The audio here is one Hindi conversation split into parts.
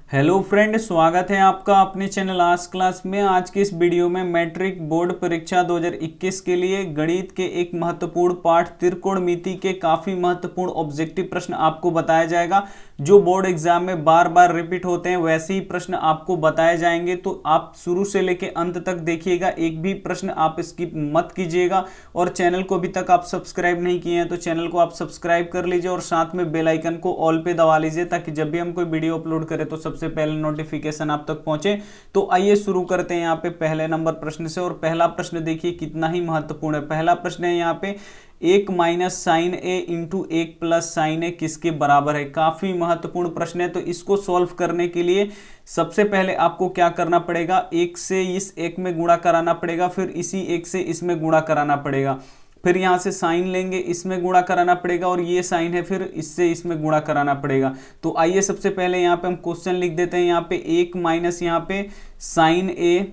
हेलो फ्रेंड, स्वागत है आपका अपने चैनल आज क्लास में। आज की इस वीडियो में मैट्रिक बोर्ड परीक्षा 2021 के लिए गणित के एक महत्वपूर्ण पाठ त्रिकोणमिति के काफ़ी महत्वपूर्ण ऑब्जेक्टिव प्रश्न आपको बताया जाएगा, जो बोर्ड एग्जाम में बार बार रिपीट होते हैं। वैसे ही प्रश्न आपको बताए जाएंगे, तो आप शुरू से लेके अंत तक देखिएगा, एक भी प्रश्न आप स्किप मत कीजिएगा। और चैनल को अभी तक आप सब्सक्राइब नहीं किए हैं तो चैनल को आप सब्सक्राइब कर लीजिए और साथ में बेल आइकन को ऑल पे दबा लीजिए, ताकि जब भी हम कोई वीडियो अपलोड करें तो सबसे पहले नोटिफिकेशन आप तक पहुंचे। तो आइए शुरू करते हैं यहाँ पे पहले नंबर प्रश्न से। और पहला प्रश्न देखिए कितना ही महत्वपूर्ण है। पहला प्रश्न है यहाँ पे, 1 माइनस साइन ए इंटू 1 प्लस साइन ए किसके बराबर है। काफी महत्वपूर्ण प्रश्न है। तो इसको सॉल्व करने के लिए सबसे पहले आपको क्या करना पड़ेगा, 1 से इस 1 में गुणा कराना पड़ेगा, फिर इसी 1 से इसमें गुणा कराना पड़ेगा, फिर यहाँ से साइन लेंगे, इसमें गुणा कराना पड़ेगा, और ये साइन है फिर इससे इसमें गुणा कराना पड़ेगा। तो आइए सबसे पहले यहाँ पे हम क्वेश्चन लिख देते हैं। यहाँ पे 1 माइनस यहाँ पे साइन ए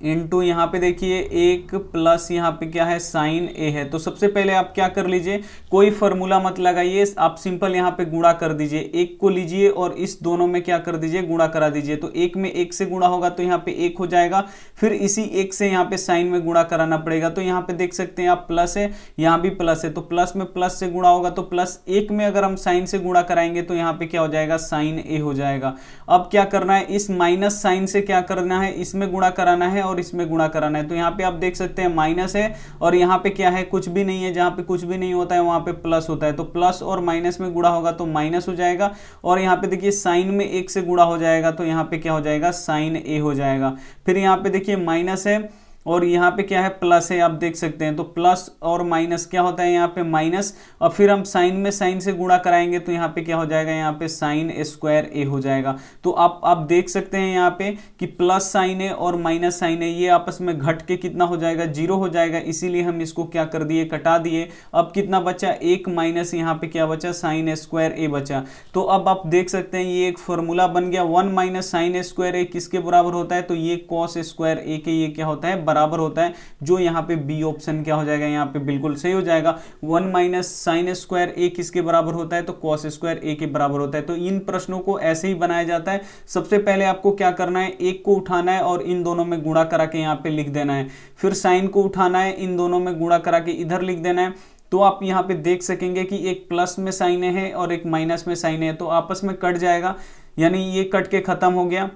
इंटू यहाँ पे देखिए 1 प्लस यहाँ पे क्या है, साइन ए है। तो सबसे पहले आप क्या कर लीजिए, कोई फॉर्मूला मत लगाइए, आप सिंपल यहाँ पे गुणा कर दीजिए। 1 को लीजिए और इस दोनों में क्या कर दीजिए, गुणा करा दीजिए। तो 1 में 1 से गुणा होगा तो यहाँ पे 1 हो जाएगा, फिर इसी 1 से यहाँ पे साइन में गुणा कराना पड़ेगा। तो यहाँ पे देख सकते हैं आप प्लस है, यहाँ भी प्लस है, तो प्लस में प्लस से गुणा होगा, तो प्लस 1 में अगर हम साइन से गुणा कराएंगे तो यहाँ पे क्या हो जाएगा, साइन ए हो जाएगा। अब क्या करना है, इस माइनस साइन से क्या करना है, इसमें गुणा कराना है और इसमें गुणा कराना है। तो यहाँ पे आप देख सकते हैं माइनस है और यहाँ पे क्या है, कुछ भी नहीं है। जहाँ पे कुछ भी नहीं होता है वहां पे प्लस होता है, तो प्लस और माइनस में गुणा होगा तो माइनस हो जाएगा। और यहाँ पे देखिए साइन में 1 से गुणा हो जाएगा तो यहाँ पे क्या हो जाएगा, साइन ए हो जाएगा। फिर यहाँ पे देखिए माइनस है और यहाँ पे क्या है, प्लस है, आप देख सकते हैं। तो प्लस और माइनस क्या होता है, यहाँ पे माइनस, और फिर हम साइन में साइन से गुणा कराएंगे तो यहाँ पे क्या हो जाएगा, यहाँ पे साइन स्क्वायर ए हो जाएगा। तो आप देख सकते हैं यहाँ पे कि प्लस साइन है और माइनस साइन है, ये आपस में घट के कितना हो जाएगा, 0 हो जाएगा। इसीलिए हम इसको क्या कर दिए, कटा दिए। अब कितना बचा, 1 माइनस यहाँ पे क्या बचा, साइन स्क्वायर ए बचा। तो अब आप देख सकते हैं ये एक फॉर्मूला बन गया, 1 माइनस साइन स्क्वायर ए किसके बराबर होता है, तो ये कॉस स्क्वायर ए के ये क्या होता है, बराबर होता है। जो यहाँ पे बी ऑप्शन क्या हो जाएगा, यहाँ पे बिल्कुल सही हो जाएगा। 1 माइनस साइन स्क्वायर ए किसके बराबर होता है, तो कॉस स्क्वायर ए के बराबर होता है। तो इन प्रश्नों को ऐसे ही बनाया जाता है। सबसे पहले आपको क्या करना है, 1 को उठाना है और इन दोनों में गुणा करा के यहाँ पे लिख देना है। फिर साइन को उठाना है, इन दोनों में गुणा करा के इधर लिख देना है। तो आप यहाँ पे देख सकेंगे कि एक प्लस में साइन है और एक माइनस में साइन है, तो आपस में कट जाएगा, यानी ये कट के खत्म हो गया।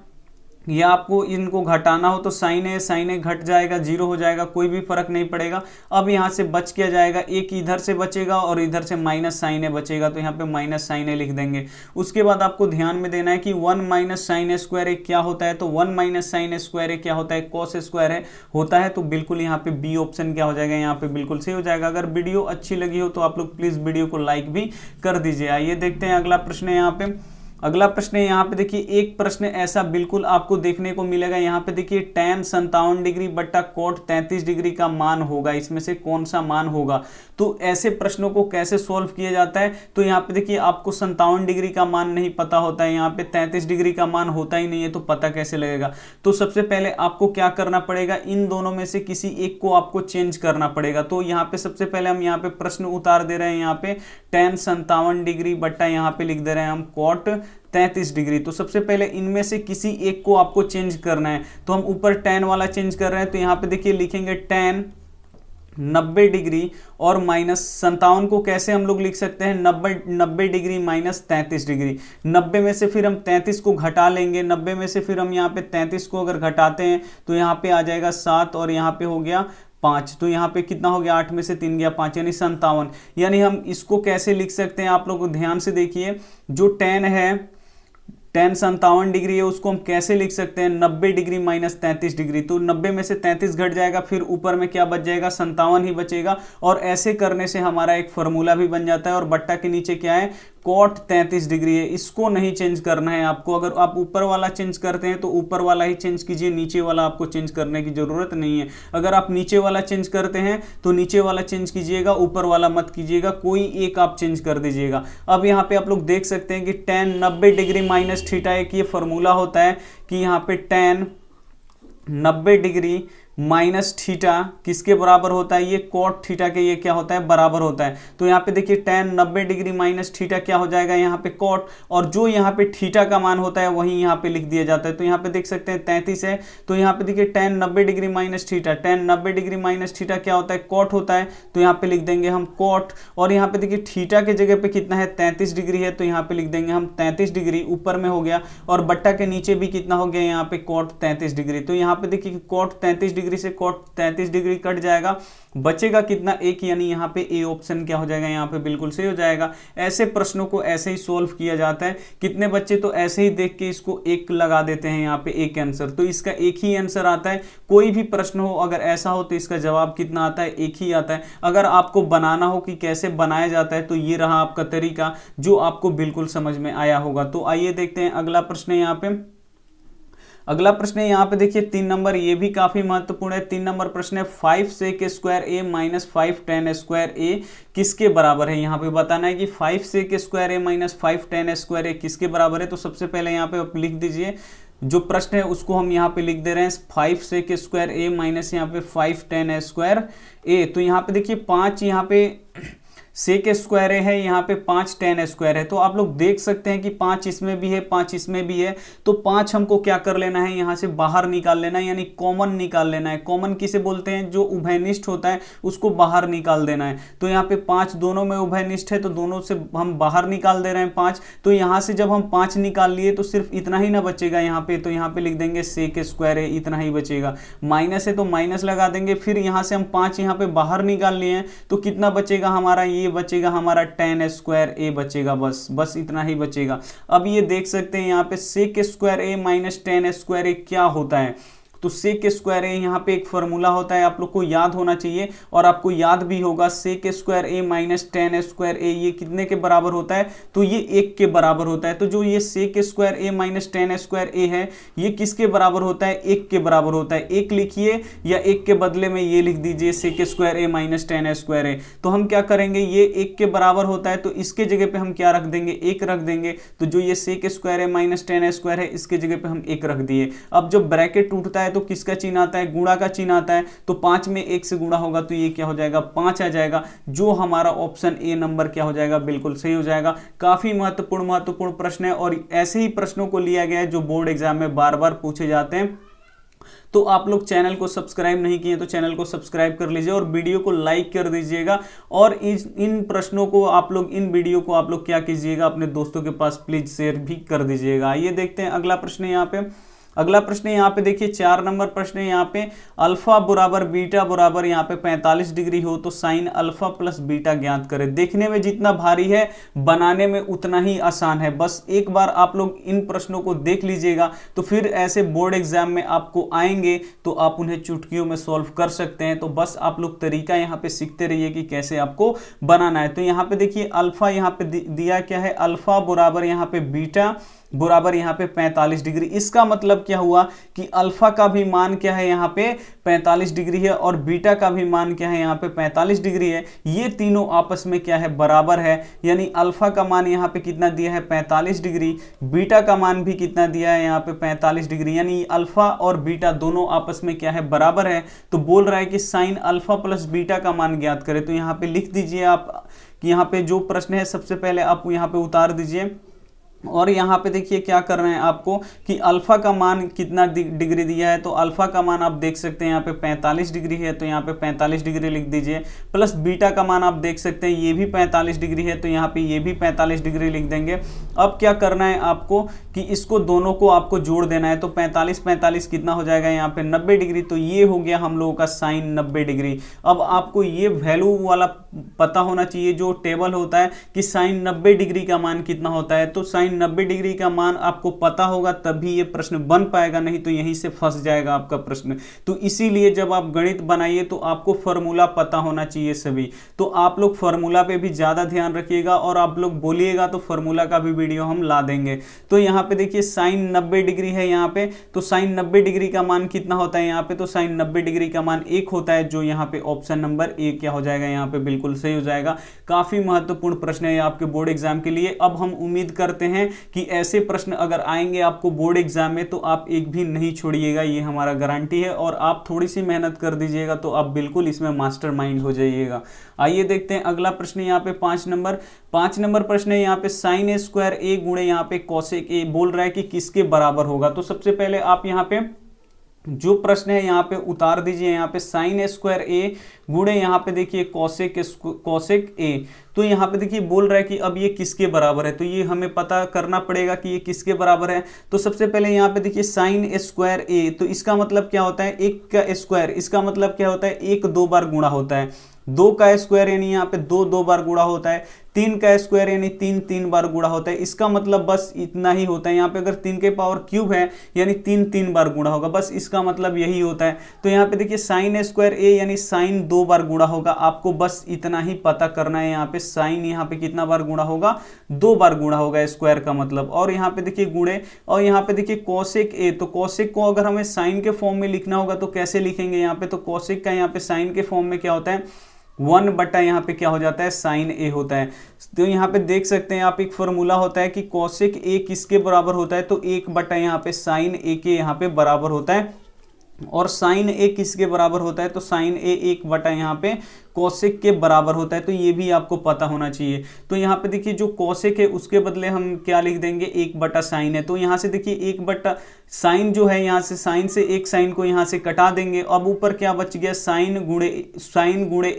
या आपको इनको घटाना हो तो साइन है घट जाएगा, 0 हो जाएगा, कोई भी फर्क नहीं पड़ेगा। अब यहाँ से बच क्या जाएगा, एक इधर से बचेगा और इधर से माइनस साइन है बचेगा, तो यहाँ पे माइनस साइन है लिख देंगे। उसके बाद आपको ध्यान में देना है कि 1 माइनस साइन स्क्वायर ए क्या होता है, तो 1 माइनस साइन स्क्वायर ए क्या होता है, कॉस स्क्वायर है होता है। तो बिल्कुल यहाँ पे बी ऑप्शन क्या हो जाएगा, यहाँ पे बिल्कुल सही हो जाएगा। अगर वीडियो अच्छी लगी हो तो आप लोग प्लीज वीडियो को लाइक भी कर दीजिए। आइए देखते हैं अगला प्रश्न है। यहाँ पे अगला प्रश्न है, यहाँ पे देखिए एक प्रश्न ऐसा बिल्कुल आपको देखने को मिलेगा। यहाँ पे देखिए tan 57 डिग्री बट्टा कोट 33 डिग्री का मान होगा, इसमें से कौन सा मान होगा। तो ऐसे प्रश्नों को कैसे सॉल्व किया जाता है, तो यहाँ पे देखिए आपको 57 डिग्री का मान नहीं पता होता है, यहाँ पे 33 डिग्री का मान होता ही नहीं है, तो पता कैसे लगेगा। तो सबसे पहले आपको क्या करना पड़ेगा, इन दोनों में से किसी एक को आपको चेंज करना पड़ेगा। तो यहाँ पे सबसे पहले हम यहाँ पे प्रश्न उतार दे रहे हैं, यहाँ पे tan 57 डिग्री बट्टा यहाँ पे लिख दे रहे हैं हम कोट 33 डिग्री। तो सबसे पहले इनमें से किसी एक को आपको चेंज करना है। तो हम ऊपर tan वाला चेंज कर रहे हैं, तो यहाँ पे देखिए लिखेंगे tan 90 डिग्री और माइनस 57 को कैसे हम लोग लिख सकते हैं, 90 डिग्री माइनस 33 डिग्री। 90 में से फिर हम 33 को घटा लेंगे, 90 में से फिर हम यहाँ पे 33 को अगर घटाते हैं तो यहाँ पे आ जाएगा 7 और यहाँ पे हो गया 5। तो यहाँ पे कितना हो गया, 8 में से 3 गया 5, यानी 57। यानी हम इसको कैसे लिख सकते हैं, आप लोग ध्यान से देखिए। जो tan है, tan 57 डिग्री है, उसको हम कैसे लिख सकते हैं, 90 डिग्री माइनस 33 डिग्री। तो 90 में से 33 घट जाएगा, फिर ऊपर में क्या बच जाएगा, 57 ही बचेगा। और ऐसे करने से हमारा एक फॉर्मूला भी बन जाता है। और बट्टा के नीचे क्या है, कोट 33 डिग्री है, इसको नहीं चेंज करना है आपको। अगर आप ऊपर वाला चेंज करते हैं तो ऊपर वाला ही चेंज कीजिए, नीचे वाला आपको चेंज करने की जरूरत नहीं है। अगर आप नीचे वाला चेंज करते हैं तो नीचे वाला चेंज कीजिएगा, ऊपर वाला मत कीजिएगा, कोई एक आप चेंज कर दीजिएगा। अब यहाँ पे आप लोग देख सकते हैं कि tan 90 डिग्री माइनस थीटा एक ये फॉर्मूला होता है कि यहाँ पे tan 90 डिग्री माइनस थीटा किसके बराबर होता है, ये कॉट थीटा के ये क्या होता है, बराबर होता है। तो यहाँ पे देखिए tan 90 डिग्री माइनस थीटा क्या हो जाएगा यहाँ पे कॉट, और जो यहाँ पे थीटा का मान होता है वही यहाँ पे लिख दिया जाता है। तो यहाँ पे देख सकते हैं 33 है, तो यहाँ पे देखिए tan 90 degree minus theta, tan 90 degree minus theta क्या होता है, कॉट होता है। तो यहाँ पे लिख देंगे हम कॉट, और यहाँ पे देखिए थीटा के जगह पे कितना है 33 डिग्री है, तो यहाँ पे लिख देंगे हम 33 डिग्री, ऊपर में हो गया, और बट्टा के नीचे भी कितना हो गया यहाँ पे कॉट 33 डिग्री। तो यहाँ पे देखिए कॉट 33 डिग्री से कॉट 33 डिग्री कट जाएगा, बचेगा कितना, एक, यानी यहाँ पे ए ऑप्शन क्या हो जाएगा, यहाँ पे बिल्कुल सही हो जाएगा। ऐसे प्रश्नों को ऐसे ही सोल्व किया जाता है। कितने बच्चे तो ऐसे ही देख के इसको एक लगा देते हैं यहाँ पे एक आंसर, तो इसका एक ही आंसर आता है। कोई भी प्रश्न हो अगर ऐसा हो तो इसका जवाब कितना आता है, एक ही आता है। अगर आपको बनाना हो कि कैसे बनाया जाता है तो ये रहा आपका तरीका जो आपको बिल्कुल समझ में आया होगा। तो आइए देखते हैं अगला प्रश्न है यहाँ पे। अगला प्रश्न है यहाँ पे देखिए 3 नंबर, ये भी काफी महत्वपूर्ण है। 3 नंबर प्रश्न है 5 sec स्क्वायर ए माइनस 5 tan स्क्वायर ए किसके बराबर है। यहाँ पे बताना है कि 5 sec स्क्वायर ए माइनस 5 tan स्क्वायर ए किसके बराबर है। तो सबसे पहले यहाँ पे आप लिख दीजिए, जो प्रश्न है उसको हम यहाँ पे लिख दे रहे हैं 5 sec स्क्वायर ए माइनस यहाँ पे 5 tan स्क्वायर ए। तो यहाँ पे देखिए 5 यहाँ पे सेक स्क्वायर है, यहाँ पे 5 tan स्क्वायर है। तो आप लोग देख सकते हैं कि 5 इसमें भी है, 5 इसमें भी है, तो 5 हमको क्या कर लेना है, यहाँ से बाहर निकाल लेना है, यानी कॉमन निकाल लेना है। कॉमन किसे बोलते हैं, जो उभयनिष्ठ होता है उसको बाहर निकाल देना है। तो यहाँ पे 5 दोनों में उभयनिष्ठ है, तो दोनों से हम बाहर निकाल दे रहे हैं 5। तो यहाँ से जब हम 5 निकाल लिए तो सिर्फ इतना ही ना बचेगा यहाँ पे, तो यहाँ पे लिख देंगे सेक स्क्वायर है, इतना ही बचेगा। माइनस है तो माइनस लगा देंगे, फिर यहाँ से हम 5 यहाँ पे बाहर निकाल लिए हैं, तो कितना बचेगा हमारा, ये बचेगा हमारा tan स्क्वायर ए बचेगा, बस इतना ही बचेगा। अब ये देख सकते हैं यहाँ पे सेक स्क्वायर ए माइनस tan स्क्वायर ए क्या होता है। तो सेक स्क्वायर ए यहाँ पे एक फॉर्मूला होता है, आप लोग को याद होना चाहिए और आपको याद भी होगा। सेक स्क्वायर ए माइनस tan स्क्वायर ए ये कितने के बराबर होता है, तो ये 1 के बराबर होता है। तो जो ये सेक स्क्वायर ए माइनस tan स्क्वायर ए है ये किसके बराबर होता है, 1 के बराबर होता है। 1 लिखिए या 1 के बदले में ये लिख दीजिए सेक स्क्वायर ए माइनस tan स्क्वायर ए। तो हम क्या करेंगे, ये 1 के बराबर होता है तो इसके जगह पे हम क्या रख देंगे, 1 रख देंगे। तो जो ये सेक स्क्वायर ए माइनस tan स्क्वायर है इसके जगह पे हम 1 रख दिए। अब जब ब्रैकेट टूटता है तो किसका चिन्ह आता है, गुणा का चिन्ह आता है। तो 5 में 1 से गुणा होगा तो ये क्या हो जाएगा, 5 आ जाएगा। जो हमारा ऑप्शन ए नंबर क्या हो जाएगा, बिल्कुल सही हो जाएगा। काफी महत्वपूर्ण प्रश्न है और ऐसे ही प्रश्नों को लिया गया है जो बोर्ड एग्जाम में बार बार पूछे जाते हैं। तो आप लोग चैनल को सब्सक्राइब नहीं किए तो चैनल को सब्सक्राइब कर लीजिए और वीडियो को लाइक कर दीजिएगा। और इन प्रश्नों को आप लोग, इन वीडियो को आप लोग क्या कीजिएगा, अपने दोस्तों के पास प्लीज शेयर भी कर दीजिएगा। आइए देखते हैं अगला प्रश्न यहाँ पे। अगला प्रश्न यहाँ पे देखिए 4 नंबर प्रश्न है। यहाँ पे अल्फा बराबर बीटा बराबर यहाँ पे 45 डिग्री हो तो साइन अल्फा प्लस बीटा ज्ञात करें। देखने में जितना भारी है बनाने में उतना ही आसान है। बस एक बार आप लोग इन प्रश्नों को देख लीजिएगा तो फिर ऐसे बोर्ड एग्जाम में आपको आएंगे तो आप उन्हें चुटकियों में सॉल्व कर सकते हैं। तो बस आप लोग तरीका यहाँ पे सीखते रहिए कि कैसे आपको बनाना है। तो यहाँ पे देखिए अल्फा यहाँ पे दिया क्या है, अल्फा बराबर यहाँ पे बीटा बराबर यहाँ पे 45 डिग्री। इसका मतलब क्या हुआ कि अल्फा का भी मान क्या है, यहाँ पे 45 डिग्री है और बीटा का भी मान क्या है, यहाँ पे 45 डिग्री है। ये तीनों आपस में क्या है, बराबर है। यानी अल्फा का मान यहाँ पे कितना दिया है, 45 डिग्री, बीटा का मान भी कितना दिया है, यहाँ पे 45 डिग्री। यानी अल्फा और बीटा दोनों आपस में क्या है, बराबर है। तो बोल रहा है कि साइन अल्फा प्लस बीटा का मान ज्ञात करें। तो यहाँ पे लिख दीजिए आप कि यहाँ पे जो प्रश्न है सबसे पहले आप यहाँ पे उतार दीजिए और यहाँ पे देखिए क्या कर रहे हैं आपको कि अल्फा का मान कितना डिग्री दिया है। तो अल्फा का मान आप देख सकते हैं यहाँ पे 45 डिग्री है, तो यहाँ पे 45 डिग्री लिख दीजिए। प्लस बीटा का मान आप देख सकते हैं ये भी 45 डिग्री है, तो यहाँ पे ये भी 45 डिग्री लिख देंगे। अब क्या करना है आपको कि इसको दोनों को आपको जोड़ देना है। तो 45 कितना हो जाएगा, यहाँ पे 90 डिग्री। तो ये हो गया हम लोगों का साइन 90 डिग्री। अब आपको ये वैल्यू वाला पता होना चाहिए जो टेबल होता है कि साइन 90 डिग्री का मान कितना होता है। तो साइन 90 डिग्री का मान आपको पता होगा तभी ये प्रश्न बन पाएगा, नहीं तो यहीं से फंस जाएगा आपका प्रश्न। तो इसीलिए जब आप गणित बनाइए तो आपको फॉर्मूला पता होना चाहिए सभी। तो आप लोग फॉर्मूला पे भी ज्यादा ध्यान रखिएगा और आप लोग बोलिएगा तो फॉर्मूला का भी वीडियो हम ला देंगे। तो यहाँ पे देखिए साइन 90 डिग्री है यहाँ पे, तो साइन 90 डिग्री का मान कितना होता है यहाँ पे, तो साइन 90 डिग्री का मान 1 होता है, जो यहाँ पे ऑप्शन नंबर ए क्या हो जाएगा, यहाँ पे बिल्कुल सही हो जाएगा। काफी महत्वपूर्ण प्रश्न है आपके बोर्ड एग्जाम के लिए। अब हम उम्मीद करते हैं हैं कि ऐसे प्रश्न अगर आएंगे आपको बोर्ड एग्जाम में तो आप एक भी नहीं छोड़िएगा, ये हमारा गारंटी है। और आप थोड़ी सी मेहनत कर दीजिएगा तो आप बिल्कुल इसमें मास्टरमाइंड हो जाइएगा। आइए देखते हैं अगला प्रश्न यहाँ पे 5 नंबर प्रश्न है यहाँ पे साइन ए स्क्वायर ए गुणे यहाँ पे कोसेक ए बोल रहा है कि किसके बराबर होगा। तो सबसे पहले आप यहाँ पे जो प्रश्न है यहाँ पे उतार दीजिए, यहाँ पे साइन ए स्क्वायर ए गुणे यहाँ पे देखिए कोसेक ए। तो यहाँ पे देखिए बोल रहा है कि अब ये किसके बराबर है, तो ये हमें पता करना पड़ेगा कि ये किसके बराबर है। तो सबसे पहले यहाँ पे देखिए साइन ए स्क्वायर ए, तो इसका मतलब क्या होता है, एक का स्क्वायर, इसका मतलब क्या होता है, एक 2 बार गुणा होता है। 2 का स्क्वायर यानी यहाँ पे 2 बार गुणा होता है। 3 का स्क्वायर यानी 3 बार गुणा होता है। इसका मतलब बस इतना ही होता है। यहाँ पे अगर 3 के पावर क्यूब है यानी 3 बार गुणा होगा, बस इसका मतलब यही होता है। तो यहाँ पे देखिए साइन ए स्क्वायर ए यानी साइन 2 बार गुणा होगा, आपको बस इतना ही पता करना है। यहाँ पे साइन यहाँ पे कितना बार गुणा होगा, 2 बार गुणा होगा स्क्वायर का मतलब। और यहाँ पे देखिए गुणे, और यहाँ पे देखिए कोसेक ए, तो कोसेक को अगर हमें साइन के फॉर्म में लिखना होगा तो कैसे लिखेंगे यहाँ पे, तो कोसेक का यहाँ पे साइन के फॉर्म में क्या होता है, 1 बटा यहाँ पे क्या हो जाता है, साइन ए होता है। तो यहाँ पे देख सकते हैं आप, एक फॉर्मूला होता है कि कोसेक ए किसके बराबर होता है, तो 1 बटा यहाँ पे साइन ए के यहाँ पे बराबर होता है। और साइन ए किसके बराबर होता है, तो साइन ए 1 बटा यहाँ पे कोसेक के बराबर होता है। तो ये भी आपको पता होना चाहिए। तो यहाँ पे देखिए जो कोसेक है उसके बदले हम क्या लिख देंगे, 1 बटा साइन है। तो यहाँ से देखिए 1 बटा साइन जो है, यहाँ से साइन से एक साइन को यहाँ से कटा देंगे। अब ऊपर क्या बच गया, साइन गुणे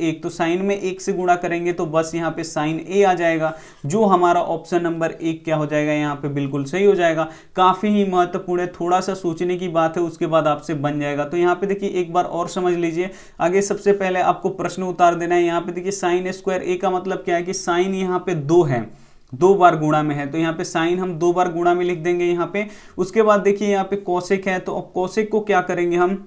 1, तो साइन में 1 से गुणा करेंगे तो बस यहाँ पे साइन ए आ जाएगा, जो हमारा ऑप्शन नंबर 1 क्या हो जाएगा, यहाँ पे बिल्कुल सही हो जाएगा। काफी ही महत्वपूर्ण है, थोड़ा सा सोचने की बात है, उसके बाद आपसे बन जाएगा। तो यहाँ पे देखिए एक बार और समझ लीजिए। आगे सबसे पहले आपको प्रश्न उतार देना है। यहाँ पे देखिए साइन स्क्वायर ए का मतलब क्या है कि साइन यहाँ पे 2 है, 2 बार गुणा में है, तो यहाँ पे साइन हम 2 बार गुणा में लिख देंगे यहाँ पे। उसके बाद देखिए यहाँ पे कोसेक है, तो कोसेक को क्या करेंगे हम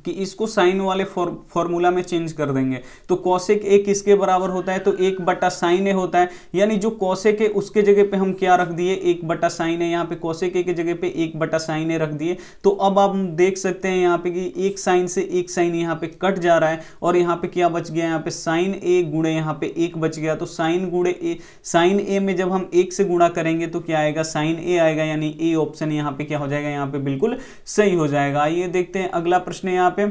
कि इसको साइन वाले फॉर्मूला में चेंज कर देंगे। तो कोसेक ए किसके बराबर होता है, तो 1 बटा साइन ए होता है। यानी जो कोसेक है उसके जगह पे हम क्या रख दिए, 1 बटा साइन ए, यहाँ पे कोसेक ए के जगह पे 1 बटा साइन ए रख दिए। तो अब आप देख सकते हैं यहाँ पे कि एक साइन से एक साइन यहाँ पे कट जा रहा है, और यहाँ पे क्या बच गया, यहाँ पे साइन ए गुणे यहाँ पे 1 बच गया। तो साइन गुणे ए, साइन ए में जब हम 1 से गुणा करेंगे तो क्या आएगा, साइन ए आएगा, यानी ए ऑप्शन यहाँ पे क्या हो जाएगा, यहाँ पे बिल्कुल सही हो जाएगा। आइए देखते हैं अगला प्रश्न यहाँ पे।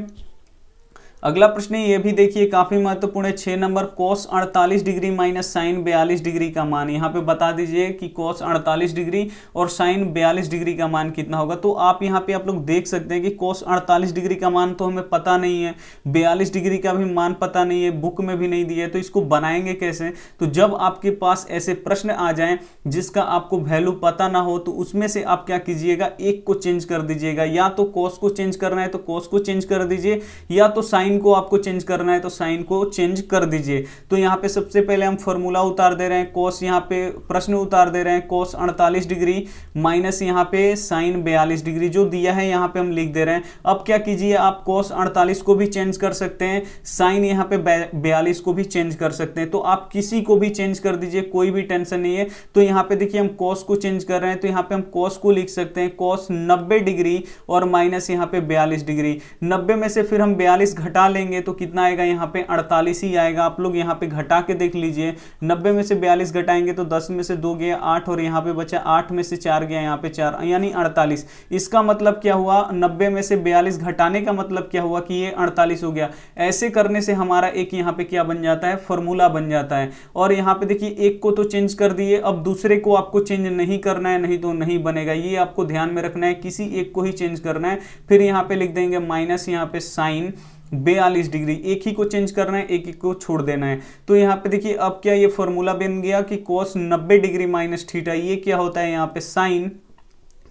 अगला प्रश्न ये भी देखिए काफी महत्वपूर्ण है, 6 number, cos 48 degree minus sine 42 degree का मान। यहाँ पे बता दीजिए कि cos 48 डिग्री और साइन 42 डिग्री का मान कितना होगा। तो आप यहाँ पे आप लोग देख सकते हैं कि cos 48 डिग्री का मान तो हमें पता नहीं है, 42 डिग्री का भी मान पता नहीं है, बुक में भी नहीं दिया है। तो इसको बनाएंगे कैसे, तो जब आपके पास ऐसे प्रश्न आ जाएं जिसका आपको वैल्यू पता ना हो, तो उसमें से आप क्या कीजिएगा, एक को चेंज कर दीजिएगा। या तो cos को चेंज करना है तो cos को चेंज कर दीजिए, या तो साइन को आपको चेंज करना है तो साइन को चेंज कर दीजिए। तो यहाँ पे सबसे पहले हम फॉर्मूला उतार दे रहे हैं, cos यहाँ पे प्रश्न उतार दे रहे हैं, cos 48 डिग्री माइनस यहाँ पे साइन 42 डिग्री जो दिया है यहाँ पे हम लिख दे रहे हैं। अब क्या कीजिए, आप cos 48 को भी चेंज कर सकते हैं, साइन यहाँ पे 42 को भी चेंज कर सकते हैं। तो आप किसी को भी चेंज कर दीजिए, कोई भी टेंशन नहीं है। तो यहाँ पे देखिए हम cos को चेंज कर रहे हैं, तो यहाँ पे हम cos को लिख सकते हैं cos 90 डिग्री और माइनस यहाँ पे 42 डिग्री। 90 में से फिर हम 42 घटा लेंगे तो कितना आएगा, यहाँ पे 48 ही आएगा। आप लोग यहाँ पे घटा के देख लीजिए, 90 में से 42 घटाएंगे तो 10 में से 2 गया 8, और यहाँ पे बचा 8 में से 4 गया यहाँ पे 4, यानी 48। इसका मतलब क्या हुआ, 90 में से 42 घटाने का मतलब क्या हुआ कि ये 48 हो गया। ऐसे करने से हमारा एक यहाँ पे क्या बन जाता है, फॉर्मूला बन जाता है। और यहाँ पे देखिए एक को तो चेंज कर दिए, अब दूसरे को आपको चेंज नहीं करना है, नहीं तो नहीं बनेगा। ये आपको ध्यान में रखना है, किसी एक को ही चेंज करना है। फिर यहाँ पे लिख देंगे माइनस यहाँ पे साइन 42 डिग्री, एक ही को चेंज करना है, एक को छोड़ देना है। तो यहाँ पे देखिए अब क्या ये फॉर्मूला बन गया कि cos 90 डिग्री माइनस थीटा, ये क्या होता है यहाँ पे साइन,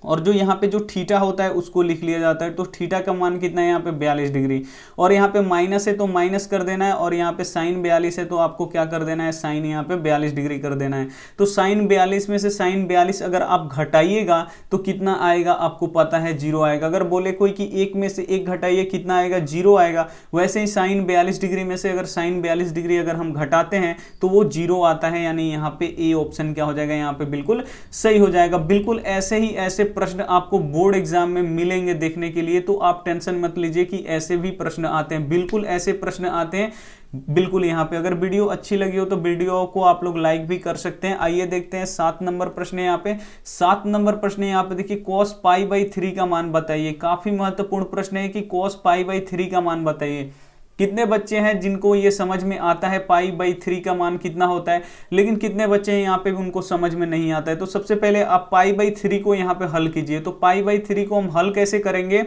और जो यहाँ पे जो थीटा होता है उसको लिख लिया जाता है। तो थीटा का मान कितना है यहाँ पे 42 डिग्री, और यहाँ पे माइनस है तो माइनस कर देना है, और यहाँ पे साइन 42 है तो आपको क्या कर देना है, साइन यहाँ पे 42 डिग्री कर देना है। तो साइन 42 में से साइन 42 अगर आप घटाइएगा तो कितना आएगा आपको पता है, 0 आएगा। अगर बोले कोई कि 1 में से 1 घटाइए कितना आएगा, 0 आएगा। वैसे ही साइन 42 डिग्री में से अगर साइन 42 डिग्री अगर हम घटाते हैं तो वो 0 आता है, यानी यहाँ पे ए ऑप्शन क्या हो जाएगा, यहाँ पे बिल्कुल सही हो जाएगा। बिल्कुल ऐसे ही ऐसे प्रश्न आपको बोर्ड एग्जाम में मिलेंगे देखने के लिए, तो आप टेंशन मत लीजिए कि ऐसे भी प्रश्न आते हैं, बिल्कुल ऐसे प्रश्न आते हैं बिल्कुल। यहाँ पे अगर वीडियो अच्छी लगी हो तो वीडियो को आप लोग लाइक भी कर सकते हैं। आइए देखते हैं 7 नंबर प्रश्न है यहाँ पे। 7 नंबर प्रश्न है यहाँ पे, देखिए cos π/3 का मान बताइए। काफी महत्वपूर्ण प्रश्न है कि cos π/3 का मान बताइए। कितने बच्चे हैं जिनको ये समझ में आता है π/3 का मान कितना होता है, लेकिन कितने बच्चे हैं यहाँ पे उनको समझ में नहीं आता है। तो सबसे पहले आप π/3 को यहाँ पे हल कीजिए। तो π/3 को हम हल कैसे करेंगे,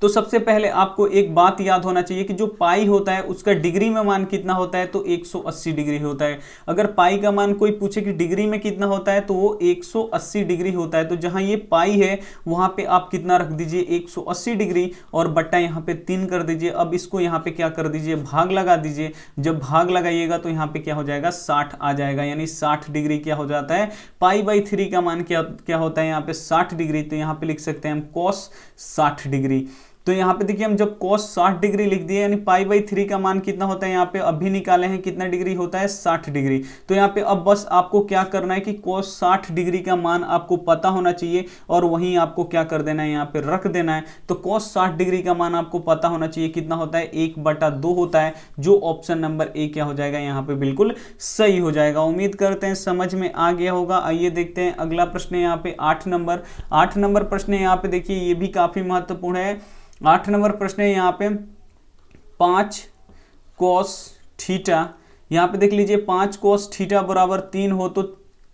तो सबसे पहले आपको एक बात याद होना चाहिए कि जो पाई होता है उसका डिग्री में मान कितना होता है, तो 180 डिग्री होता है। अगर पाई का मान कोई पूछे कि डिग्री में कितना होता है तो वो 180 डिग्री होता है। तो जहां ये पाई है वहां पे आप कितना रख दीजिए, 180 डिग्री, और बट्टा यहाँ पे 3 कर दीजिए। अब इसको यहाँ पे क्या कर दीजिए, भाग लगा दीजिए। जब भाग लगाइएगा तो यहाँ पे क्या हो जाएगा, 60 आ जाएगा, यानी 60 डिग्री क्या हो जाता है, π/3 का मान क्या होता है यहाँ पे 60 डिग्री। तो यहाँ पे लिख सकते हैं हम cos 60 डिग्री। तो यहाँ पे देखिए हम जब cos 60 डिग्री लिख दिए, यानी π/3 का मान कितना होता है, यहाँ पे अभी निकाले हैं कितना डिग्री होता है, 60 डिग्री। तो यहाँ पे अब बस आपको क्या करना है कि cos 60 डिग्री का मान आपको पता होना चाहिए और वहीं आपको क्या कर देना है, यहाँ पे रख देना है। तो cos 60 डिग्री का मान आपको पता होना चाहिए कितना होता है, 1/2 होता है, जो ऑप्शन नंबर ए क्या हो जाएगा, यहाँ पे बिल्कुल सही हो जाएगा। उम्मीद करते हैं समझ में आ गया होगा। आइए देखते हैं अगला प्रश्न है यहाँ पे 8 नंबर। 8 नंबर प्रश्न है यहाँ पे, देखिए ये भी काफी महत्वपूर्ण है। 8 नंबर प्रश्न है यहाँ पे 5 cos थीटा। यहाँ पे देख लीजिए 5 cos थीटा बराबर 3 हो तो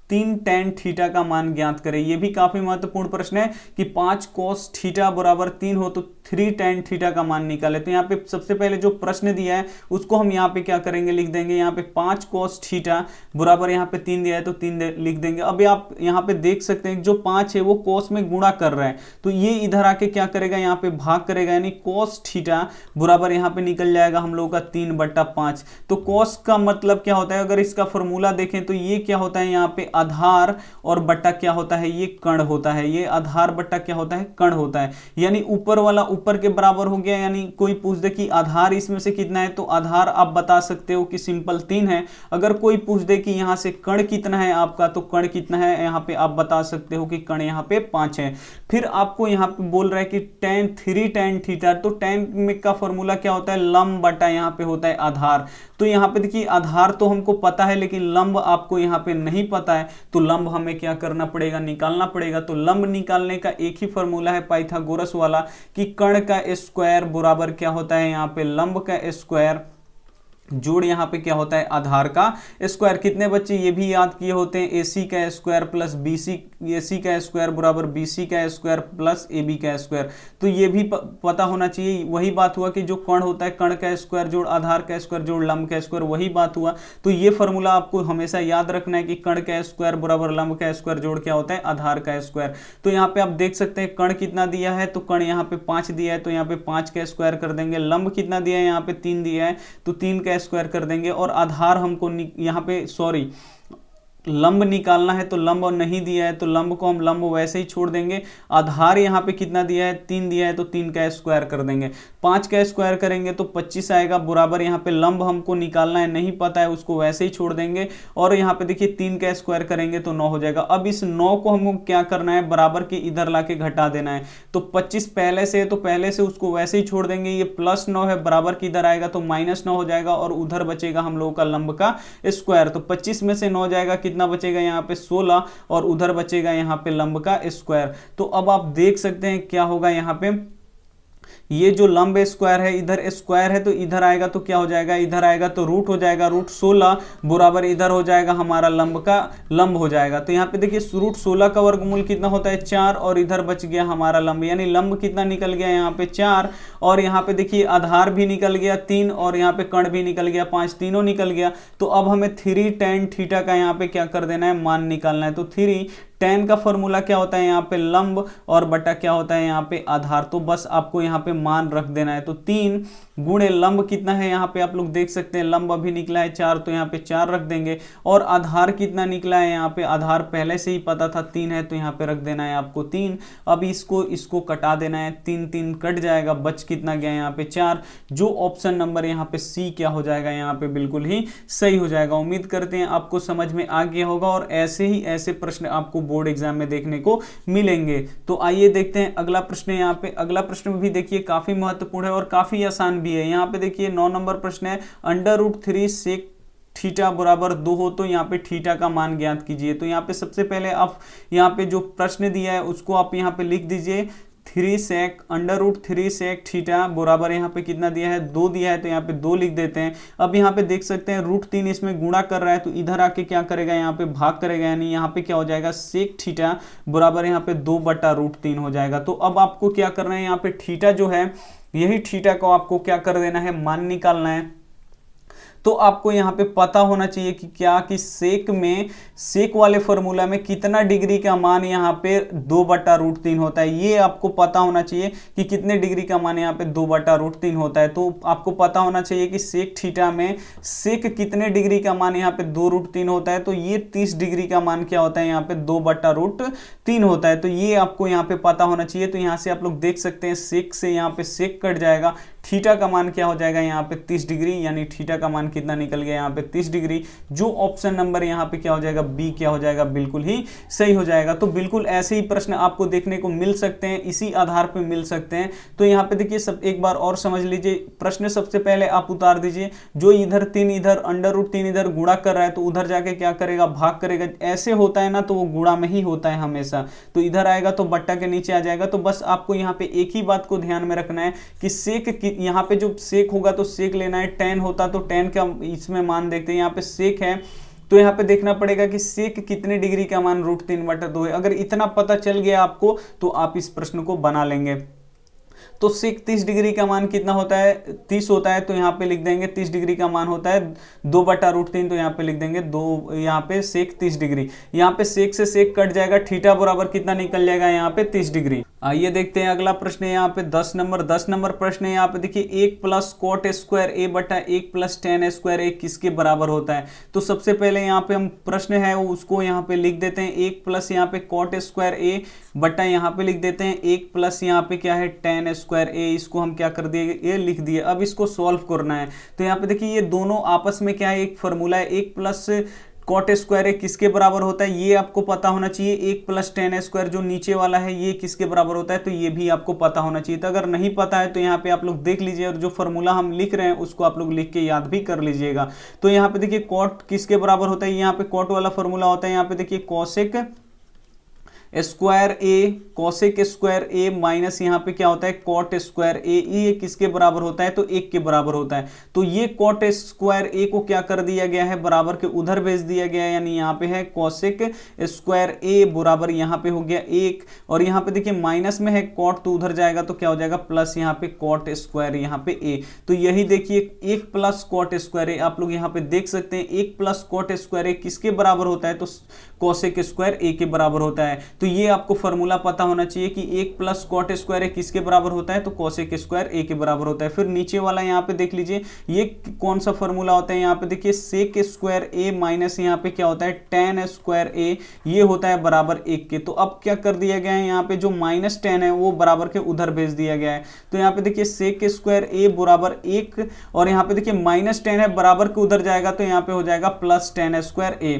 3 tan थीटा का मान ज्ञात करें। ये भी काफी महत्वपूर्ण प्रश्न है कि 5 cos थीटा बराबर 3 हो तो 3 tan थीटा का मान निकाले। तो यहाँ पे सबसे पहले जो प्रश्न दिया है उसको हम यहाँ पे क्या करेंगे, लिख देंगे। यहाँ पे 5 cos थीटा बराबर यहाँ पे 3 दिया है तो 3 लिख देंगे। अभी आप यहाँ पे देख सकते हैं जो 5 है वो cos में गुणा कर रहा है, तो ये इधर आके क्या करेगा, यहाँ पे भाग करेगा, यानी cos थीटा बराबर यहाँ पे निकल जाएगा हम लोग का 3/5। तो cos का मतलब क्या होता है, अगर इसका फॉर्मूला देखें तो ये क्या होता है, यहाँ पे आधार और बट्टा क्या होता है, ये कण होता है। ये आधार बट्टा क्या होता है, कण होता है। यानी ऊपर वाला ऊपर के बराबर हो गया। यानी कोई पूछ दे कि आधार इसमें से कितना है, तो आधार आप बता सकते हो कि सिंपल 3 है। अगर कोई पूछ दे कि यहाँ से कण कितना है आपका, तो कण कितना है यहाँ पे आप बता सकते हो कि कण यहाँ पे 5 है। फिर आपको यहाँ पे बोल रहा है कि 3 tan थीटा, तो tan में का फॉर्मूला क्या होता है, लंब बटा यहाँ पे होता है आधार। तो यहाँ पे देखिए आधार तो हमको पता है लेकिन लंब आपको यहाँ पे नहीं पता है, तो लंब हमें क्या करना पड़ेगा, निकालना पड़ेगा। तो लंब निकालने का एक ही फॉर्मूला है पाइथागोरस वाला कि कण का स्क्वायर बराबर क्या होता है, यहाँ पे लंब का स्क्वायर जोड़ यहाँ पे क्या होता है, आधार का स्क्वायर। कितने बच्चे ये भी याद किए होते हैं, AC का स्क्वायर प्लस BC, AC का स्क्वायर बराबर BC का स्क्वायर प्लस AB का स्क्वायर। तो ये भी पता होना चाहिए। वही बात हुआ कि जो कण होता है कण का स्क्वायर जोड़ आधार का स्क्वायर जोड़ लंब का स्क्वायर, वही बात हुआ। तो ये फॉर्मूला आपको हमेशा याद रखना है कि कण का स्क्वायर बराबर लंब का स्क्वायर जोड़ क्या होता है, आधार का स्क्वायर। तो यहाँ पे आप देख सकते हैं कण कितना दिया है, तो कण यहाँ पे 5 दिया है, तो यहाँ पे 5 का स्क्वायर कर देंगे। लंब कितना दिया है, यहाँ पे 3 दिया है, तो 3 का स्क्वायर कर देंगे। और आधार हमको यहाँ पे लंब निकालना है, तो लंब नहीं दिया है तो लंब को हम लंब वैसे ही छोड़ देंगे। आधार यहाँ पे कितना दिया है, 3 दिया है, तो 3 का स्क्वायर कर देंगे। 5 का स्क्वायर करेंगे तो 25 आएगा बराबर। यहाँ पे लंब हमको निकालना है, नहीं पता है, उसको वैसे ही छोड़ देंगे। और यहाँ पे देखिए 3 का स्क्वायर करेंगे तो 9 हो जाएगा। अब इस 9 को हमको क्या करना है, बराबर के इधर लाके घटा देना है। तो 25 पहले से है तो पहले से उसको वैसे ही छोड़ देंगे। ये +9 है, बराबर के इधर आएगा तो -9 हो जाएगा और उधर बचेगा हम लोगों का लंब का स्क्वायर। तो 25 में से 9 जाएगा, कितना बचेगा यहाँ पे 16, और उधर बचेगा यहाँ पे लंब का स्क्वायर। तो अब आप देख सकते हैं क्या होगा, यहाँ पे ये जो लंब स्क्वायर है इधर स्क्वायर है तो इधर आएगा तो क्या हो जाएगा, इधर आएगा तो रूट हो जाएगा। रूट 16 बराबर इधर हो जाएगा हमारा लंब का लंब हो जाएगा। तो यहाँ पे देखिए रूट 16 का वर्गमूल कितना होता है, 4, और इधर बच गया हमारा लंब। यानी लंब कितना निकल गया यहाँ पे 4, और यहाँ पे देखिए आधार भी निकल गया 3, और यहाँ पे कण भी निकल गया 5, तीनों निकल गया। तो अब हमें 3 tan थीटा का यहाँ पे क्या कर देना है, मान निकालना है। तो 3 tan का फॉर्मूला क्या होता है, यहाँ पे लंब और बटा क्या होता है, यहाँ पे आधार। तो बस आपको यहाँ पे मान रख देना है। तो 3 गुणे लंब कितना है, यहाँ पे आप लोग देख सकते हैं लंब अभी निकला है 4, तो यहाँ पे 4 रख देंगे। और आधार कितना निकला है, यहाँ पे आधार पहले से ही पता था 3 है, तो यहाँ पे रख देना है आपको 3। अब इसको कटा देना है, 3 कट जाएगा, बच कितना गया यहाँ पे 4। जो ऑप्शन नंबर यहाँ पे C क्या हो जाएगा, यहाँ पे बिल्कुल ही सही हो जाएगा। उम्मीद करते हैं आपको समझ में आ गया होगा और ऐसे ही ऐसे प्रश्न आपको बोर्ड एग्जाम में देखने को मिलेंगे। तो आइए देखते हैं अगला प्रश्न। यहाँ पे अगला प्रश्न भी देखिए काफी महत्वपूर्ण है और काफी आसान भी है। यहाँ पे देखिए 9 नंबर प्रश्न है, √3 सेक थीटा बराबर 2 हो तो यहाँ पे थीटा का मान ज्ञात कीजिए। तो यहाँ पे सबसे पहले आप यहाँ पे जो प्रश्न दिया है उसको आप यहाँ पे लिख दीजिए, 3 सेक √3 सेक थीटा बराबर यहाँ पे कितना दिया है, 2 दिया है, तो यहाँ पे 2 लिख देते हैं। अब यहाँ पे देख सकते हैं √3 इसमें गुणा कर रहा है तो इधर आके क्या करेगा, यहाँ पे भाग करेगा, यानी यहाँ पे क्या हो जाएगा, सेक थीटा बराबर यहाँ पे 2/√3 हो जाएगा। तो अब आपको क्या करना है, यहाँ पे थीटा जो है यही थीटा को आपको क्या कर देना है, मान निकालना है। तो आपको यहाँ पे पता होना चाहिए कि क्या कि सेक वाले फॉर्मूला में कितना डिग्री का मान यहाँ पे 2/√3 होता है, ये आपको पता होना चाहिए कि कितने डिग्री का मान यहाँ पे 2/√3 होता है। तो आपको पता होना चाहिए कि सेक थीटा में सेक कितने डिग्री का मान यहाँ पे 2√3 होता है, तो ये 30 डिग्री का मान क्या होता है, यहाँ पे 2/√3 होता है। तो ये आपको यहाँ पे पता होना चाहिए। तो यहाँ से आप लोग देख सकते हैं सेक से यहाँ पे सेक कट जाएगा, थीटा का मान क्या हो जाएगा, यहाँ पे 30 डिग्री, यानी थीटा का मान कितना निकल गया, यहाँ पे 30 डिग्री। जो ऑप्शन नंबर यहाँ पे क्या हो जाएगा, बी क्या हो जाएगा, बिल्कुल ही सही हो जाएगा। तो बिल्कुल ऐसे ही प्रश्न आपको देखने को मिल सकते हैं, इसी आधार पे मिल सकते हैं। तो यहाँ पे देखिए सब एक बार और समझ लीजिए प्रश्न। सबसे पहले आप उतार दीजिए, जो इधर 3 इधर √3 इधर गुणा कर रहा है तो उधर जाके क्या करेगा, भाग करेगा। ऐसे होता है ना तो वो गुणा में ही होता है हमेशा, तो इधर आएगा तो बट्टा के नीचे आ जाएगा। तो बस आपको यहाँ पे एक ही बात को ध्यान में रखना है कि सेक यहाँ पे जो सेक होगा तो सेक लेना है, tan होता तो tan का इसमें मान देखते हैं। यहाँ पे सेक है तो यहाँ पे देखना पड़ेगा कि सेक कितने डिग्री का मान √3/2 है। अगर इतना पता चल गया आपको तो आप इस प्रश्न को बना लेंगे। तो सेक 30 डिग्री का मान कितना होता है, 30 होता है, तो यहाँ पे लिख देंगे 30 डिग्री का मान होता है 2/√3, तो यहाँ पे लिख देंगे 2, यहाँ पे सेक 30 डिग्री। यहाँ पे सेक से सेक कट जाएगा, थीटा बराबर कितना निकल जाएगा, यहाँ पे 30 डिग्री। आइए देखते हैं अगला प्रश्न है यहाँ पे 10 नंबर प्रश्न है। यहाँ पे देखिए 1 + cot² a बटा 1 + tan² a किसके बराबर होता है। तो सबसे पहले यहाँ पे हम प्रश्न है उसको यहाँ पे लिख देते हैं, 1 + यहाँ पे cot² a बटा यहाँ पे लिख देते हैं 1 + यहाँ पे क्या है tan² a, इसको हम क्या कर दिए, ये लिख दिए। अब इसको सॉल्व करना है। तो यहाँ पे देखिए ये दोनों आपस में क्या है, एक फॉर्मूला है, 1 + cot² a किसके बराबर होता है, ये आपको पता होना चाहिए। 1 + tan² जो नीचे वाला है ये किसके बराबर होता है, तो ये भी आपको पता होना चाहिए। तो अगर नहीं पता है तो यहाँ पे आप लोग देख लीजिए और जो फॉर्मूला हम लिख रहे हैं उसको आप लोग लिख के याद भी कर लीजिएगा। तो यहाँ पे देखिए कॉट किसके बराबर होता है, यहाँ पे कॉट वाला फॉर्मूला होता है, यहाँ पे देखिए cosec² a cosec² a minus यहाँ पे क्या होता है cot² a, ये किसके बराबर होता है, तो 1 के बराबर होता है। तो ये cot² a को क्या कर दिया गया है, बराबर के उधर भेज दिया गया है, यानी यहाँ पे है cosec² a बराबर यहाँ पे हो गया 1, और यहाँ पे देखिए माइनस में है cot तो उधर जाएगा तो क्या हो जाएगा प्लस यहाँ पे cot² यहाँ पे a। तो यही देखिए 1 + cot² a आप लोग यहाँ पे देख सकते हैं, 1 + cot² a किसके बराबर होता है, तो cosec² a के बराबर होता है। तो ये आपको फॉर्मूला पता होना चाहिए कि 1 + cot² a किसके बराबर होता है, तो cosec² a के बराबर होता है। फिर नीचे वाला यहाँ पे देख लीजिए ये कौन सा फॉर्मूला होता है, यहाँ पे देखिए sec² a माइनस यहाँ पे क्या होता है tan² a, ये होता है बराबर 1 के। तो अब क्या कर दिया गया है, यहाँ पे जो -tan है वो बराबर के उधर भेज दिया गया है। तो यहाँ पे देखिए sec² a बराबर 1, और यहाँ पे देखिए -tan है बराबर के उधर जाएगा तो यहाँ पे हो जाएगा +tan² a।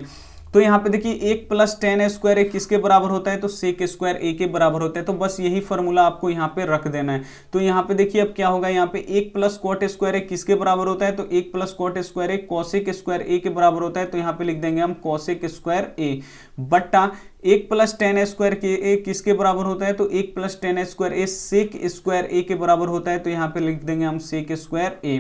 तो यहाँ पे देखिए 1 + tan² a किसके बराबर होता है, तो sec² a के बराबर होता है। तो बस यही फॉर्मूला आपको यहाँ पे रख देना है। तो यहाँ पे देखिए अब क्या होगा, यहाँ पे 1 + cot² a किसके बराबर होता है, तो 1 + cot² a cosec² a के बराबर होता है। तो यहाँ पे लिख देंगे हम cosec² a बट्टा 1 + tan² a किसके बराबर होता है, तो 1 + tan² a sec² a के बराबर होता है। तो यहाँ पे लिख देंगे हम sec² a।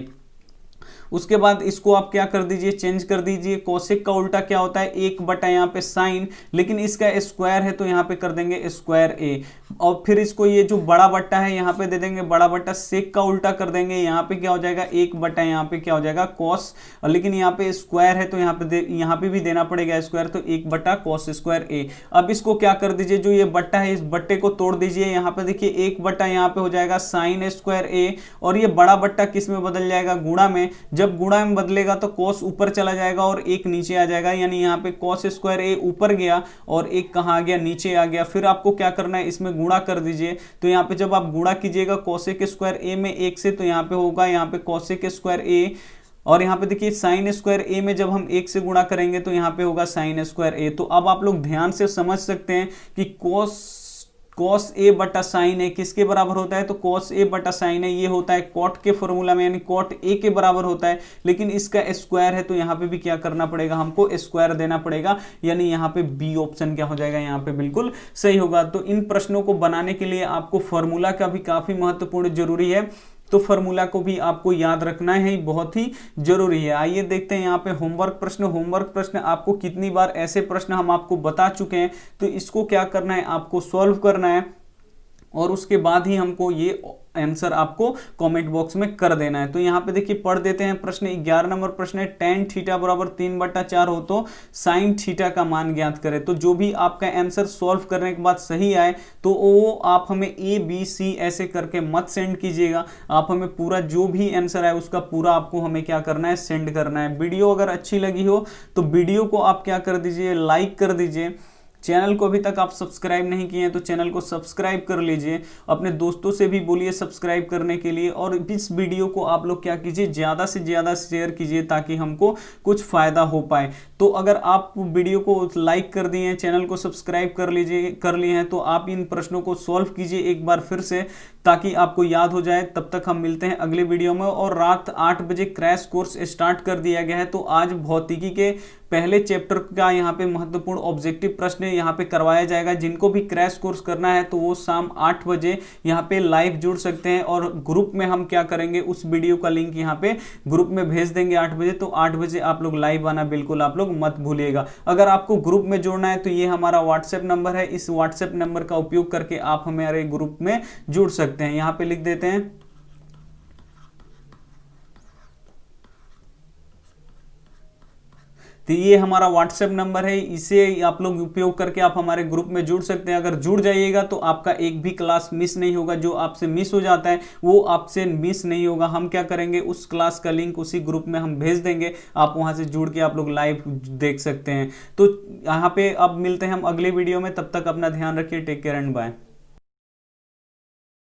उसके बाद इसको आप क्या कर दीजिए, चेंज कर दीजिए। कोसेक का उल्टा क्या होता है, 1 बटा यहाँ पे साइन, लेकिन इसका स्क्वायर है तो यहाँ पे कर देंगे स्क्वायर ए। और फिर इसको ये जो बड़ा बट्टा है यहाँ पे दे देंगे बड़ा बट्टा, सेक का उल्टा कर देंगे, यहाँ पे क्या हो जाएगा 1 बटा यहाँ पे क्या हो जाएगा कॉस, लेकिन यहाँ पे स्क्वायर है तो यहाँ पे भी देना पड़ेगा स्क्वायर, तो 1 बटा कॉस स्क्वायर ए। अब इसको क्या कर दीजिए, जो ये बट्टा है इस बट्टे को तोड़ दीजिए, यहाँ पे देखिए 1 बटा यहाँ पे हो जाएगा साइन स्क्वायर ए, और ये बड़ा बट्टा किस में बदल जाएगा, गुणा में। जब गुणा में बदलेगा तो कॉस ऊपर चला जाएगा और 1 नीचे आ जाएगा, यानी यहाँ पे कॉस स्क्वायर ए ऊपर गया और 1 कहाँ आ गया, नीचे आ गया। फिर आपको क्या करना है, इसमें गुणा कर दीजिए। तो यहाँ पे जब आप गुणा कीजिएगा कोसेक स्क्वायर ए में 1 से, तो यहाँ पे होगा यहाँ पे कोसेक स्क्वायर ए और यहाँ पे देखिए साइन स्क्वायर ए में जब हम 1 से गुणा करेंगे तो यहाँ पे होगा साइन स्क्वायर ए। तो अब आप लोग ध्यान से समझ सकते हैं कि कॉस ए बटा साइन ए किसके बराबर होता है, तो कॉस ए बटा साइन ए ये होता है कॉट के फॉर्मूला में, यानी कॉट ए के बराबर होता है, लेकिन इसका स्क्वायर है तो यहाँ पे भी क्या करना पड़ेगा, हमको स्क्वायर देना पड़ेगा, यानी यहाँ पे बी ऑप्शन क्या हो जाएगा, यहाँ पे बिल्कुल सही होगा। तो इन प्रश्नों को बनाने के लिए आपको फॉर्मूला का भी काफी महत्वपूर्ण जरूरी है, तो फॉर्मूला को भी आपको याद रखना है, बहुत ही जरूरी है। आइए देखते हैं यहाँ पे होमवर्क प्रश्न आपको कितनी बार ऐसे प्रश्न हम आपको बता चुके हैं, तो इसको क्या करना है, आपको सॉल्व करना है और उसके बाद ही हमको ये आंसर आपको कमेंट बॉक्स में कर देना है। तो यहाँ पे देखिए पढ़ देते हैं प्रश्न। 11 नंबर प्रश्न है, टेन थीटा बराबर 3/4 हो तो साइन थीटा का मान ज्ञात करें। तो जो भी आपका आंसर सॉल्व करने के बाद सही आए तो वो आप हमें ए बी सी ऐसे करके मत सेंड कीजिएगा, आप हमें पूरा जो भी आंसर है उसका पूरा आपको हमें क्या करना है, सेंड करना है। वीडियो अगर अच्छी लगी हो तो वीडियो को आप क्या कर दीजिए, लाइक कर दीजिए। चैनल को अभी तक आप सब्सक्राइब नहीं किए हैं तो चैनल को सब्सक्राइब कर लीजिए, अपने दोस्तों से भी बोलिए सब्सक्राइब करने के लिए, और इस वीडियो को आप लोग क्या कीजिए, ज़्यादा से ज़्यादा शेयर कीजिए ताकि हमको कुछ फ़ायदा हो पाए। तो अगर आप वीडियो को लाइक कर दिए हैं, चैनल को सब्सक्राइब कर लिए हैं, तो आप इन प्रश्नों को सॉल्व कीजिए एक बार फिर से ताकि आपको याद हो जाए। तब तक हम मिलते हैं अगले वीडियो में। और रात 8 बजे क्रैश कोर्स स्टार्ट कर दिया गया है, तो आज भौतिकी के पहले चैप्टर का यहाँ पे महत्वपूर्ण ऑब्जेक्टिव प्रश्न यहाँ पे करवाया जाएगा। जिनको भी क्रैश कोर्स करना है तो वो शाम 8 बजे यहाँ पे लाइव जुड़ सकते हैं, और ग्रुप में हम क्या करेंगे, उस वीडियो का लिंक यहाँ पे ग्रुप में भेज देंगे 8 बजे। तो 8 बजे आप लोग लाइव आना बिल्कुल आप लोग मत भूलिएगा। अगर आपको ग्रुप में जोड़ना है तो ये हमारा व्हाट्सएप नंबर है, इस व्हाट्सएप नंबर का उपयोग करके आप हमारे ग्रुप में जुड़ सकते हैं। यहाँ पे लिख देते हैं, तो ये हमारा व्हाट्सएप नंबर है, इसे आप लोग उपयोग करके आप हमारे ग्रुप में जुड़ सकते हैं। अगर जुड़ जाइएगा तो आपका एक भी क्लास मिस नहीं होगा, जो आपसे मिस हो जाता है वो आपसे मिस नहीं होगा। हम क्या करेंगे, उस क्लास का लिंक उसी ग्रुप में हम भेज देंगे, आप वहां से जुड़ के आप लोग लाइव देख सकते हैं। तो यहाँ पे अब मिलते हैं हम अगले वीडियो में, तब तक अपना ध्यान रखिए, टेक केयर एंड बाय।